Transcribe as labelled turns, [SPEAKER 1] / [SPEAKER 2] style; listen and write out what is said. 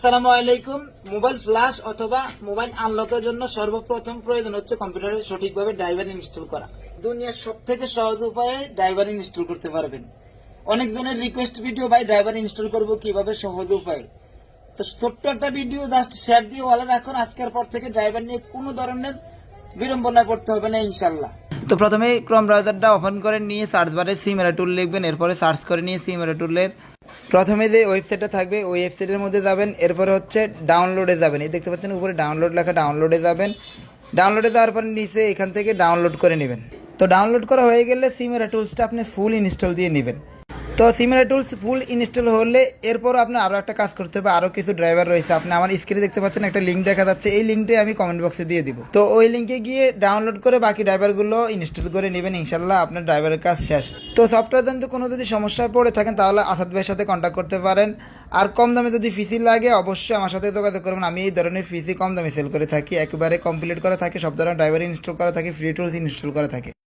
[SPEAKER 1] আসসালামু আলাইকুম। Mobile flash অথবা মোবাইল আনলকের জন্য সর্বপ্রথম প্রয়োজন হচ্ছে কম্পিউটারে সঠিকভাবে ড্রাইভার ইনস্টল করা। দুনিয়ার সবথেকে সহজ উপায়ে ড্রাইভার ইনস্টল করতে পারবেন। অনেক জনের রিকোয়েস্ট ভিডিও, ভাই ড্রাইভার ইনস্টল করব কিভাবে সহজ উপায়ে। তো ছোট্ট একটা ভিডিও জাস্ট শেয়ার দিয়ে ওয়ালে রাখুন। আজকের পর থেকে ড্রাইভার নিয়ে কোনো ধরনের বিড়ম্বনায় পড়তে হবে না ইনশাল্লাহ। তো প্রথমে ক্রোম ব্রাউজারটা ওপেন করে নিয়ে সার্চ বারে সিমেরা টুল লিখবেন, এরপরে সার্চ করে নিয়ে সিমেরা টুলের প্রথমে যে ওয়েবসাইটটা থাকবে ওই ওয়েবসাইটের মধ্যে যাবেন, এরপরে হচ্ছে ডাউনলোডে যাবেন। এই দেখতে পাচ্ছেন উপরে ডাউনলোড লেখা, ডাউনলোডে যাবেন। ডাউনলোডে যাওয়ার পরে নিচে এখান থেকে ডাউনলোড করে নেবেন। তো ডাউনলোড করা হয়ে গেলে সিমেরা টুলসটা আপনি ফুল ইনস্টল দিয়ে নেবেন। তো সিমেরা টুলস ফুল ইনস্টল হলে এরপর আপনার আরও একটা কাজ করতে হবে। আরও কিছু ড্রাইভার রয়েছে, আপনি আমার স্ক্রিনে দেখতে পাচ্ছেন একটা লিঙ্ক দেখা যাচ্ছে, এই লিঙ্কটাই আমি কমেন্ট বক্সে দিয়ে দিব। তো ওই লিঙ্কে গিয়ে ডাউনলোড করে বাকি ড্রাইভারগুলো ইনস্টল করে নেবেন, ইনশাল্লাহ আপনার ড্রাইভারের কাজ শেষ। তো সফটওয়্যার জন্য কোনো যদি সমস্যায় পড়ে থাকেন তাহলে আসাদ ভাইয়ের সাথে কন্ট্যাক্ট করতে পারেন। আর কম দামে যদি পিসি লাগে অবশ্যই আমার সাথে যোগাযোগ করবেন। আমি এই ধরনের পিসি কম দামে সেল করে থাকি, একেবারে কমপ্লিট করা থাকে, সব ধরনের ড্রাইভার ইনস্টল করা থাকে, ফ্রি টুলস ইনস্টল করা থাকে।